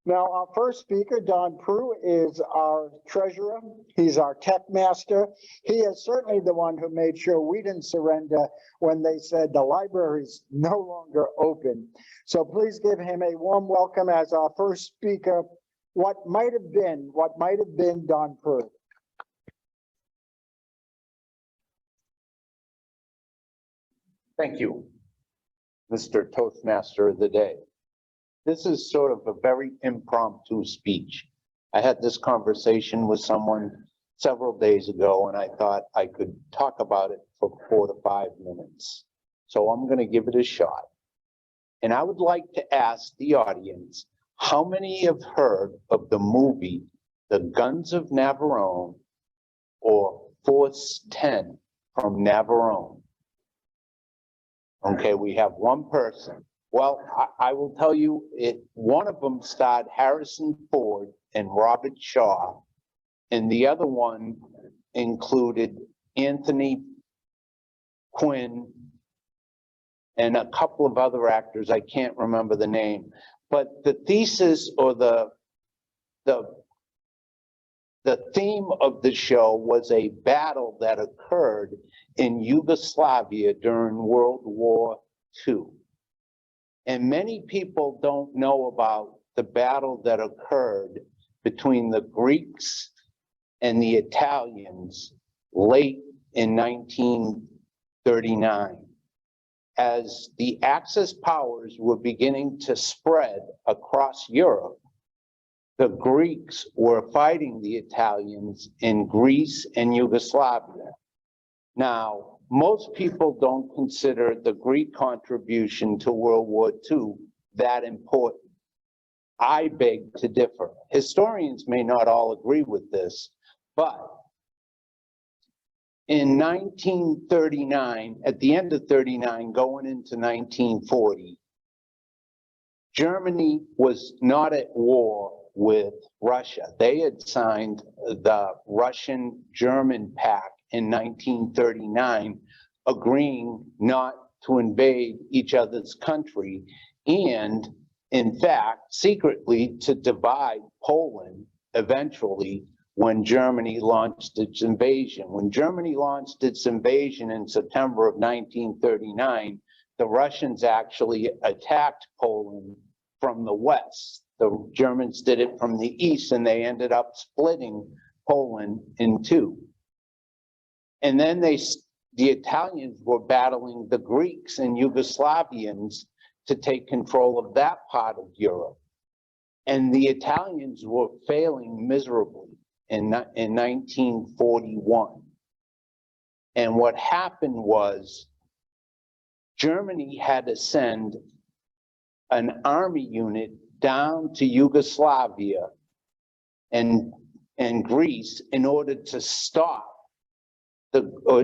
Now, our first speaker, Don Prue, is our treasurer. He's our tech master. He is certainly the one who made sure we didn't surrender when they said the library's no longer open. So please give him a warm welcome as our first speaker, what might have been Don Prue. Thank you, Mr. Toastmaster of the Day. This is sort of a very impromptu speech. I had this conversation with someone several days ago, and I thought I could talk about it for 4 to 5 minutes. So I'm going to give it a shot. And I would like to ask the audience, how many have heard of the movie, The Guns of Navarone, or Force 10 from Navarone? Okay, we have one person. Well, I will tell you, one of them starred Harrison Ford and Robert Shaw, and the other one included Anthony Quinn and a couple of other actors. I can't remember the name, but the thesis or the theme of the show was a battle that occurred in Yugoslavia during World War II. And many people don't know about the battle that occurred between the Greeks and the Italians late in 1939. As the Axis powers were beginning to spread across Europe, the Greeks were fighting the Italians in Greece and Yugoslavia. Now, most people don't consider the Greek contribution to World War II that important. I beg to differ. Historians may not all agree with this, but in 1939, at the end of 39, going into 1940, Germany was not at war with Russia. They had signed the Russian-German Pact in 1939, agreeing not to invade each other's country, and in fact, secretly to divide Poland eventually when Germany launched its invasion. When Germany launched its invasion in September of 1939, the Russians actually attacked Poland from the west. The Germans did it from the east, and they ended up splitting Poland in two. And then the Italians were battling the Greeks and Yugoslavians to take control of that part of Europe. And the Italians were failing miserably in 1941. And what happened was Germany had to send an army unit down to Yugoslavia and Greece in order to stop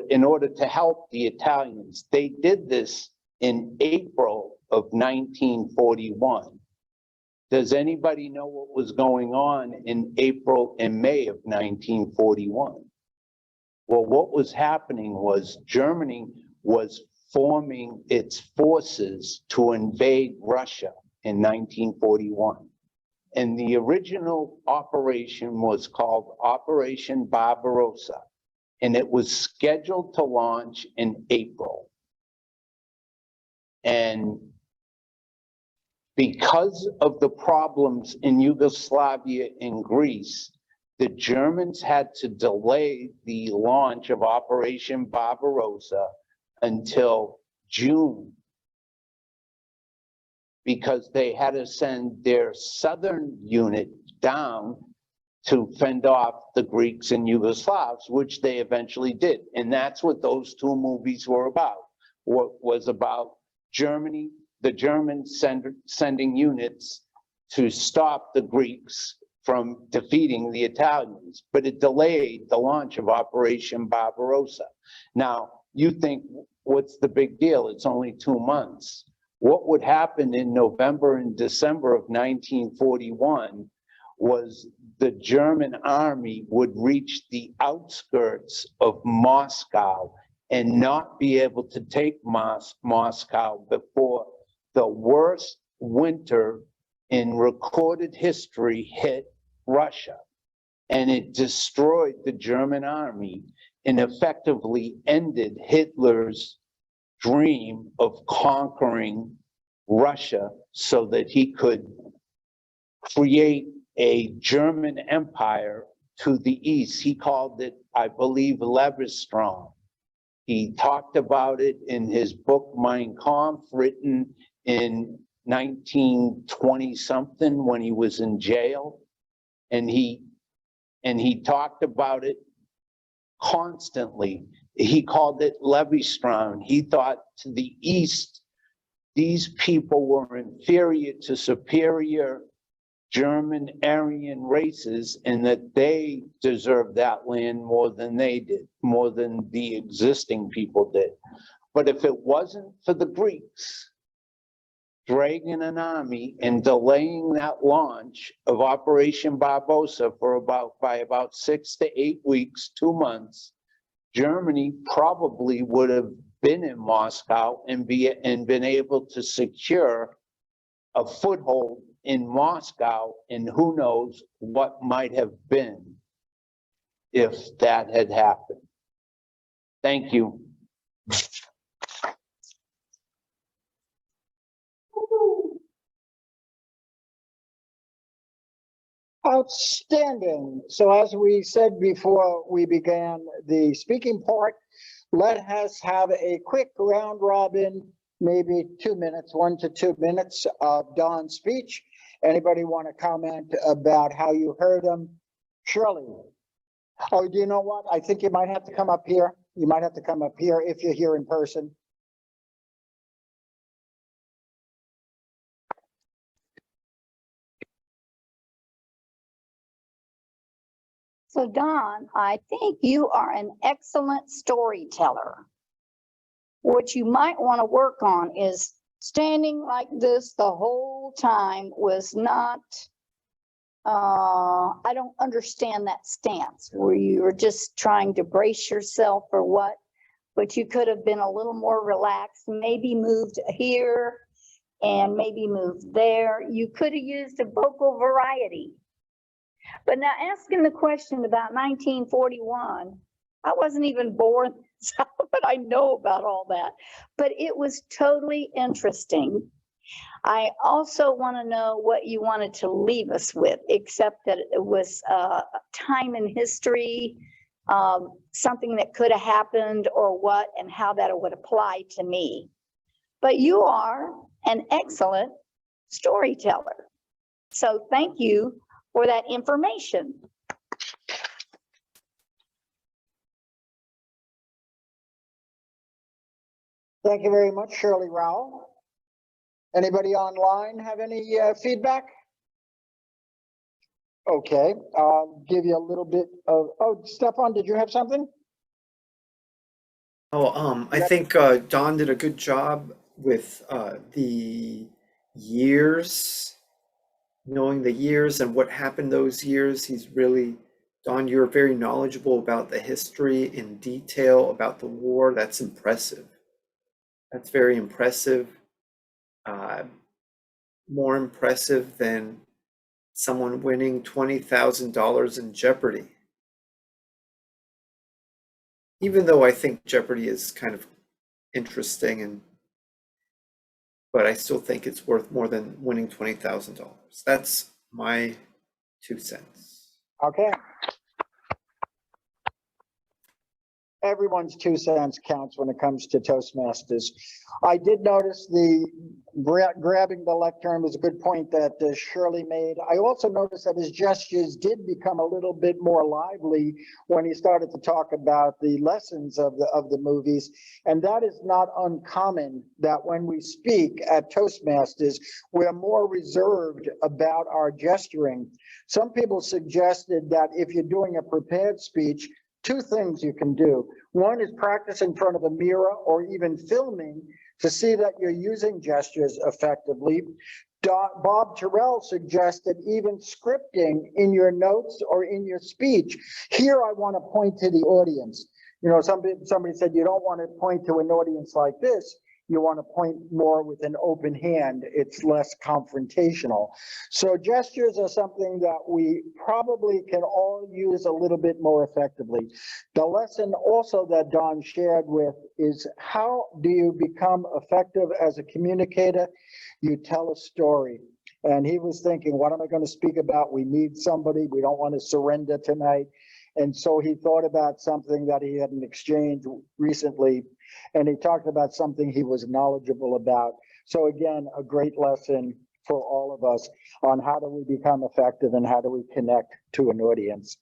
in order to help the Italians. They did this in April of 1941. Does anybody know what was going on in April and May of 1941? Well, what was happening was Germany was forming its forces to invade Russia in 1941. And the original operation was called Operation Barbarossa, and it was scheduled to launch in April. And because of the problems in Yugoslavia and Greece, the Germans had to delay the launch of Operation Barbarossa until June, because they had to send their southern unit down to fend off the Greeks and Yugoslavs, which they eventually did. And that's what those two movies were about. What was about Germany, the Germans sending units to stop the Greeks from defeating the Italians, but it delayed the launch of Operation Barbarossa. Now, you think, what's the big deal? It's only 2 months. What would happen in November and December of 1941 was the German army would reach the outskirts of Moscow and not be able to take Moscow before the worst winter in recorded history hit Russia, and it destroyed the German army and effectively ended Hitler's dream of conquering Russia so that he could create a German empire to the east. He called it, I believe, Leverstrom. He talked about it in his book, Mein Kampf, written in 1920 something when he was in jail. And he talked about it constantly. He called it Leverstrom. He thought to the east, these people were inferior to superior German Aryan races, and that they deserved that land more than they did, more than the existing people did. But if it wasn't for the Greeks dragging an army and delaying that launch of Operation Barbarossa by about 6 to 8 weeks, 2 months, Germany probably would have been in Moscow and been able to secure a foothold in Moscow, and who knows what might have been if that had happened. Thank you. Outstanding. So as we said before we began the speaking part, let us have a quick round robin, maybe 2 minutes, 1 to 2 minutes of Don's speech. Anybody want to comment about how you heard him? Shirley. Oh, do you know what? I think you might have to come up here. You might have to come up here if you're here in person. So Don, I think you are an excellent storyteller. What you might want to work on is standing like this the whole time was not, I don't understand that stance where you were just trying to brace yourself or what, but you could have been a little more relaxed, maybe moved here and maybe moved there. You could have used a vocal variety. But now asking the question about 1941, I wasn't even born, but I know about all that. But it was totally interesting. I also want to know what you wanted to leave us with, except that it was a time in history, something that could have happened or what, and how that would apply to me. But you are an excellent storyteller. So thank you for that information. Thank you very much, Shirley Rowell. Anybody online have any feedback? Okay, I'll give you a little bit of, oh, Stephan, did you have something? Oh, I think Don did a good job with the years, knowing the years and what happened those years. He's really, Don, you're very knowledgeable about the history in detail about the war. That's impressive. That's very impressive. More impressive than someone winning $20,000 in Jeopardy. Even though I think Jeopardy is kind of interesting, but I still think it's worth more than winning $20,000. That's my 2 cents. Okay. Everyone's 2 cents counts when it comes to Toastmasters. I did notice the grabbing the lectern was a good point that Shirley made. I also noticed that his gestures did become a little bit more lively when he started to talk about the lessons of the movies. And that is not uncommon, that when we speak at Toastmasters, we're more reserved about our gesturing. Some people suggested that if you're doing a prepared speech, 2 things you can do. One is practice in front of a mirror or even filming to see that you're using gestures effectively. Bob Terrell suggested even scripting in your notes or in your speech. Here I want to point to the audience. You know, somebody said you don't want to point to an audience like this. you want to point more with an open hand. It's less confrontational. So gestures are something that we probably can all use a little bit more effectively. The lesson also that Don shared with is, how do you become effective as a communicator? You tell a story. And he was thinking, what am I going to speak about? We need somebody. We don't want to surrender tonight. And so he thought about something that he had an exchange recently, and he talked about something he was knowledgeable about. So again, a great lesson for all of us on how do we become effective and how do we connect to an audience.